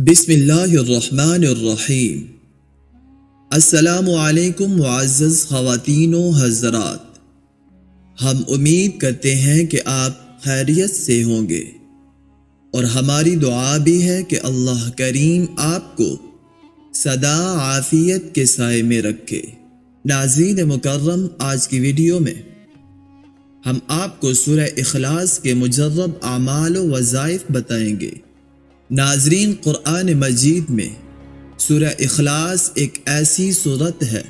بسم اللہ الرحمن الرحیم۔ السلام علیکم معزز خواتین و حضرات، ہم امید کرتے ہیں کہ آپ خیریت سے ہوں گے اور ہماری دعا بھی ہے کہ اللہ کریم آپ کو سدا عافیت کے سائے میں رکھے۔ ناظرین مکرم، آج کی ویڈیو میں ہم آپ کو سورہ اخلاص کے مجرب اعمال و وظائف بتائیں گے۔ ناظرین، قرآن مجید میں سورہ اخلاص ایک ایسی سورت ہے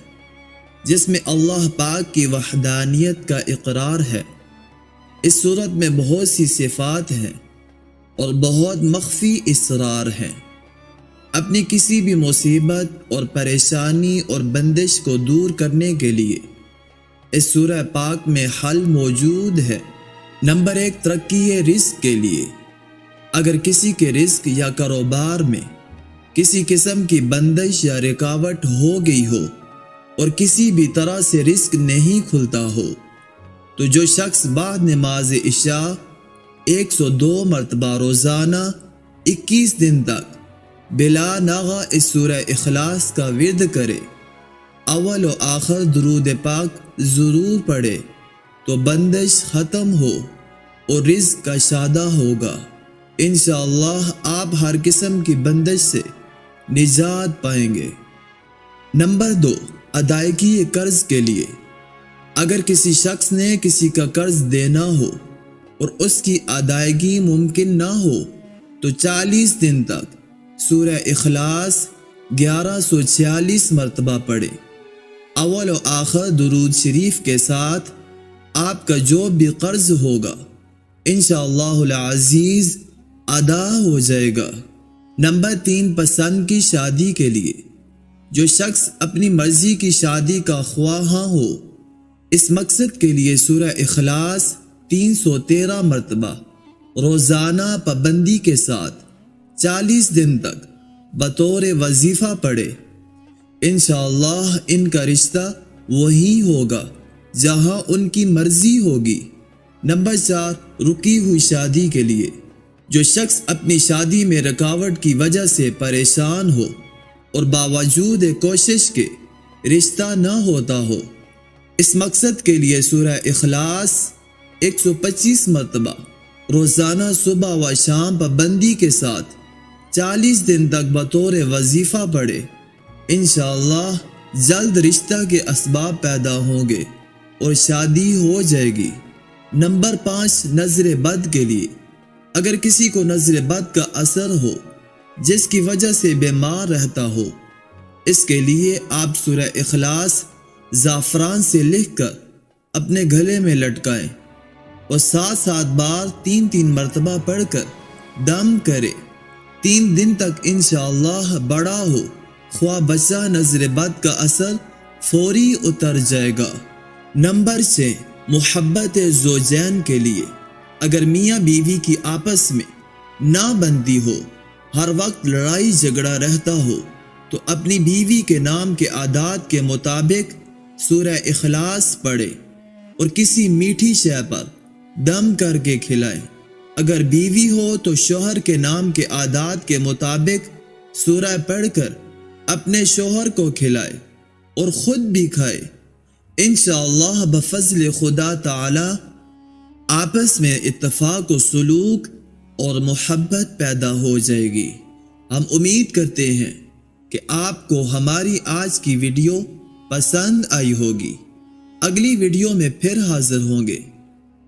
جس میں اللہ پاک کی وحدانیت کا اقرار ہے۔ اس سورت میں بہت سی صفات ہیں اور بہت مخفی اسرار ہیں۔ اپنی کسی بھی مصیبت اور پریشانی اور بندش کو دور کرنے کے لیے اس سورہ پاک میں حل موجود ہے۔ نمبر 1، ترقی رزق کے لیے۔ اگر کسی کے رزق یا کاروبار میں کسی قسم کی بندش یا رکاوٹ ہو گئی ہو اور کسی بھی طرح سے رزق نہیں کھلتا ہو تو جو شخص بعد نماز عشاء 102 مرتبہ روزانہ 21 دن تک بلا ناغہ اس سورہ اخلاص کا ورد کرے، اول و آخر درود پاک ضرور پڑھے، تو بندش ختم ہو اور رزق کا شادہ ہوگا۔ انشاءاللہ آپ ہر قسم کی بندش سے نجات پائیں گے۔ نمبر 2، ادائیگی قرض کے لیے۔ اگر کسی شخص نے کسی کا قرض دینا ہو اور اس کی ادائیگی ممکن نہ ہو تو 40 دن تک سورہ اخلاص 1146 مرتبہ پڑھے، اول و آخر درود شریف کے ساتھ۔ آپ کا جو بھی قرض ہوگا انشاءاللہ العزیز ادا ہو جائے گا۔ نمبر 3، پسند کی شادی کے لیے۔ جو شخص اپنی مرضی کی شادی کا خواہاں ہو، اس مقصد کے لیے سورہ اخلاص 313 مرتبہ روزانہ پابندی کے ساتھ 40 دن تک بطور وظیفہ پڑھے، انشاءاللہ ان کا رشتہ وہی ہوگا جہاں ان کی مرضی ہوگی۔ نمبر 4، رکی ہوئی شادی کے لیے۔ جو شخص اپنی شادی میں رکاوٹ کی وجہ سے پریشان ہو اور باوجود کوشش کے رشتہ نہ ہوتا ہو، اس مقصد کے لیے سورہ اخلاص 125 مرتبہ روزانہ صبح و شام پابندی کے ساتھ 40 دن تک بطور وظیفہ پڑھے، انشاءاللہ جلد رشتہ کے اسباب پیدا ہوں گے اور شادی ہو جائے گی۔ نمبر 5، نظر بد کے لیے۔ اگر کسی کو نظر بد کا اثر ہو جس کی وجہ سے بیمار رہتا ہو، اس کے لیے آپ سورہ اخلاص زعفران سے لکھ کر اپنے گلے میں لٹکائیں اور 7 بار 3 مرتبہ پڑھ کر دم کرے۔ 3 دن تک انشاءاللہ بڑا ہو خواہ بچہ، نظر بد کا اثر فوری اتر جائے گا۔ نمبر 6، محبت زوجین کے لیے۔ اگر میاں بیوی کی آپس میں نہ بنتی ہو، ہر وقت لڑائی جھگڑا رہتا ہو، تو اپنی بیوی کے نام کے عادات کے مطابق سورہ اخلاص پڑھے اور کسی میٹھی شے پر دم کر کے کھلائے۔ اگر بیوی ہو تو شوہر کے نام کے عادات کے مطابق سورہ پڑھ کر اپنے شوہر کو کھلائے اور خود بھی کھائے۔ انشاءاللہ بفضل خدا تعالی آپس میں اتفاق و سلوک اور محبت پیدا ہو جائے گی۔ ہم امید کرتے ہیں کہ آپ کو ہماری آج کی ویڈیو پسند آئی ہوگی۔ اگلی ویڈیو میں پھر حاضر ہوں گے۔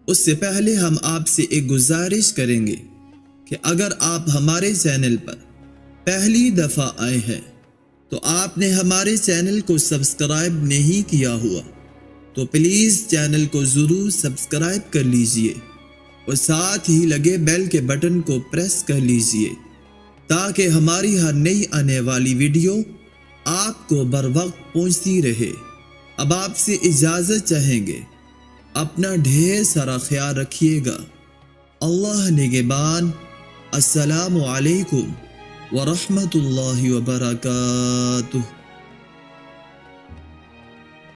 اس سے پہلے ہم آپ سے ایک گزارش کریں گے کہ اگر آپ ہمارے چینل پر پہلی دفعہ آئے ہیں تو آپ نے ہمارے چینل کو سبسکرائب نہیں کیا ہوا تو پلیز چینل کو ضرور سبسکرائب کر لیجئے اور ساتھ ہی لگے بیل کے بٹن کو پریس کر لیجئے تاکہ ہماری ہر نئی آنے والی ویڈیو آپ کو بر وقت پہنچتی رہے۔ اب آپ سے اجازت چاہیں گے، اپنا ڈھیر سارا خیال رکھیے گا۔ اللہ نگہبان۔ السلام علیکم ورحمۃ اللہ وبرکاتہ۔